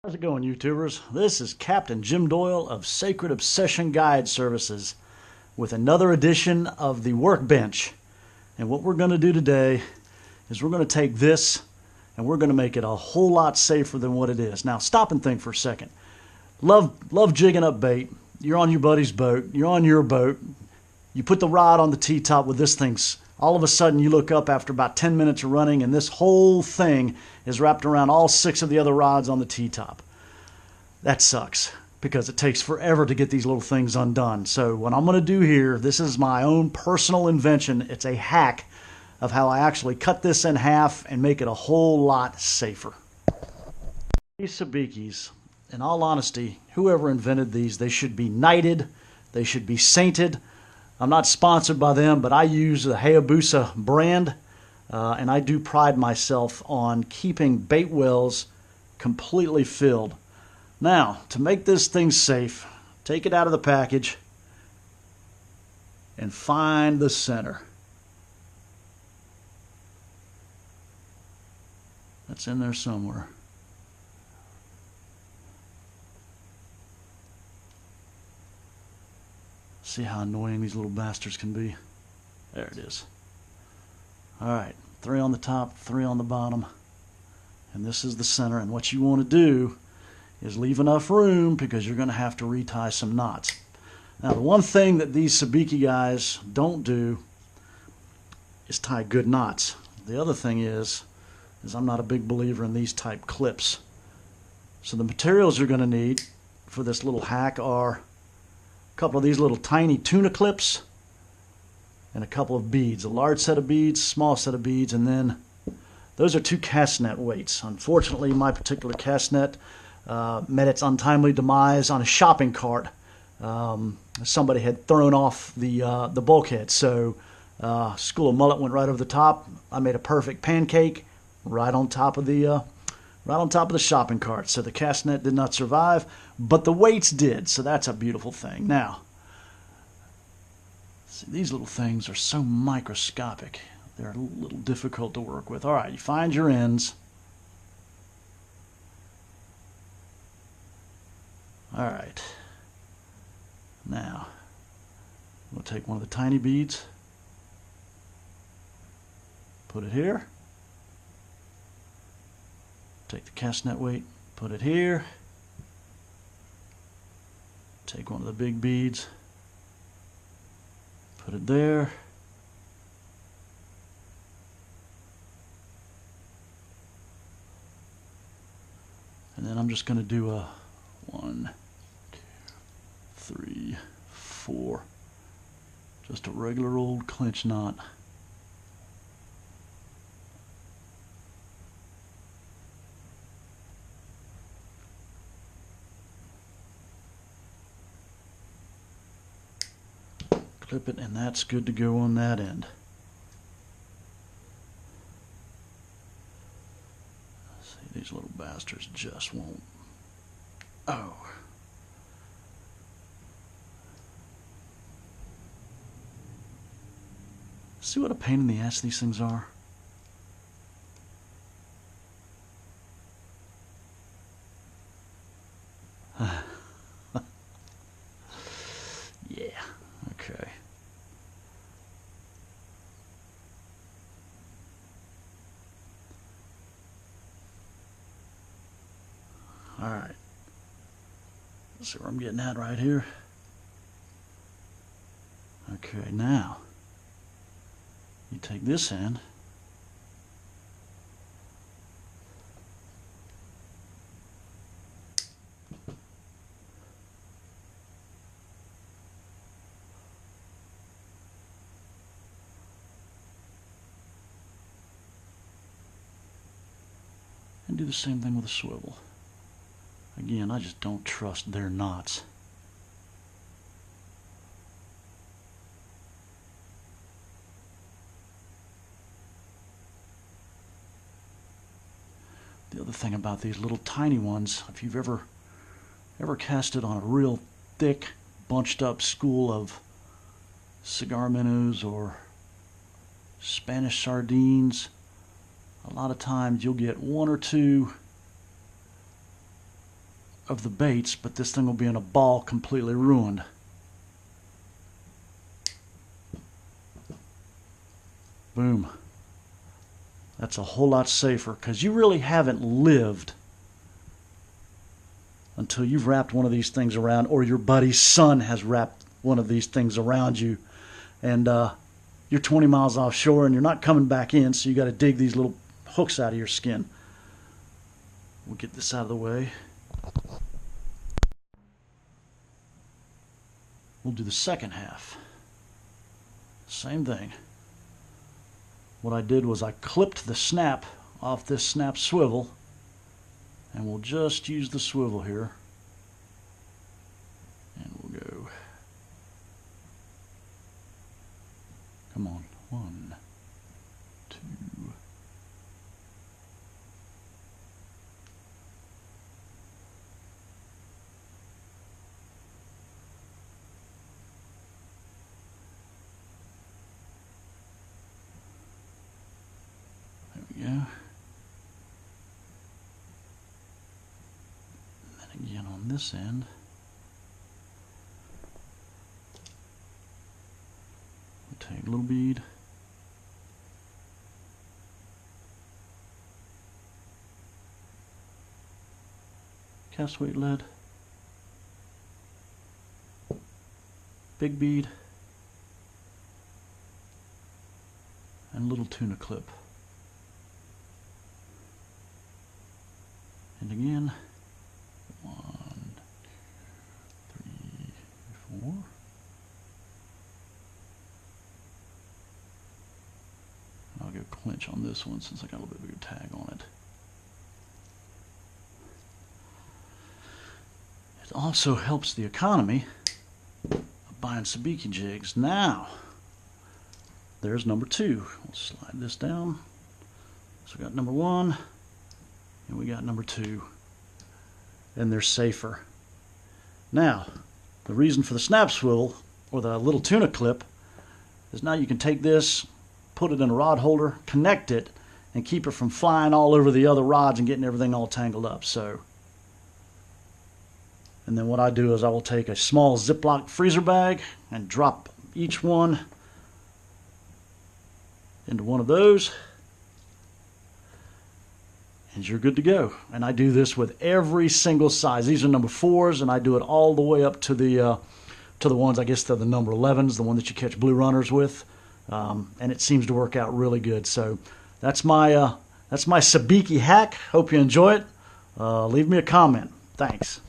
How's it going, YouTubers? This is Captain Jim Doyle of Sacred Obsession Guide Services with another edition of the Workbench. And what we're going to do today is we're going to take this and we're going to make it a whole lot safer than what it is. Now, stop and think for a second. Love jigging up bait. You're on your buddy's boat. You're on your boat. You put the rod on the T-top with this thing. All of a sudden, you look up after about 10 minutes of running, and this whole thing is wrapped around all 6 of the other rods on the T-top. That sucks because it takes forever to get these little things undone. So what I'm going to do here, this is my own personal invention. It's a hack of how I actually cut this in half and make it a whole lot safer. These sabikis, in all honesty, whoever invented these, they should be knighted. They should be sainted. I'm not sponsored by them, but I use the Hayabusa brand, and I do pride myself on keeping bait wells completely filled. Now, to make this thing safe, take it out of the package and find the center. That's in there somewhere. See how annoying these little bastards can be. There it is. Alright, 3 on the top, 3 on the bottom. And this is the center. And what you want to do is leave enough room because you're going to have to retie some knots. Now, the one thing that these sabiki guys don't do is tie good knots. The other thing is I'm not a big believer in these type clips. So the materials you're going to need for this little hack are a couple of these little tiny tuna clips and a couple of beads. A large set of beads, small set of beads, and then those are 2 cast net weights. Unfortunately, my particular cast net met its untimely demise on a shopping cart. Somebody had thrown off the bulkhead, so school of mullet went right over the top. I made a perfect pancake right on top of the shopping cart. So the cast net did not survive, but the weights did. So that's a beautiful thing. Now, see, these little things are so microscopic. They're a little difficult to work with. All right, you find your ends. All right. Now, we'll take one of the tiny beads, put it here. Take the cast net weight, put it here. Take one of the big beads, put it there. And then I'm just going to do a 1, 2, 3, 4. Just a regular old clinch knot. Clip it, and that's good to go on that end. See, these little bastards just won't. Oh. See what a pain in the ass these things are? Yeah, okay. All right. See where I'm getting at right here? Okay, now you take this end and do the same thing with a swivel. Again, I just don't trust their knots. The other thing about these little tiny ones, if you've ever casted on a real thick, bunched up school of cigar minnows or Spanish sardines, a lot of times you'll get one or two of the baits, but this thing will be in a ball completely ruined. Boom. That's a whole lot safer, because you really haven't lived until you've wrapped one of these things around, or your buddy's son has wrapped one of these things around you, and you're 20 miles offshore and you're not coming back in, so you got to dig these little hooks out of your skin. We'll get this out of the way. We'll do the second half. Same thing. What I did was I clipped the snap off this snap swivel, and we'll just use the swivel here, and we'll go. Come on, 1, 2. There we go. Again on this end. We'll take a little bead. Cast weight lead. Big bead. And a little tuna clip. And again. 1, 2, 3, 4. I'll go clinch on this one since I got a little bit bigger tag on it. It also helps the economy of buying sabiki jigs. Now, there's number 2. We'll slide this down. So we got number 1, and we got number 2. And they're safer. Now, the reason for the snap swivel, or the little tuna clip, is now you can take this, put it in a rod holder, connect it, and keep it from flying all over the other rods and getting everything all tangled up. So, and then what I do is I will take a small Ziploc freezer bag and drop each one into one of those, and you're good to go. And I do this with every single size. These are number 4s, and I do it all the way up to the ones, I guess they're the number 11s, the one that you catch blue runners with, and it seems to work out really good. So that's my sabiki hack. Hope you enjoy it. Leave me a comment. Thanks.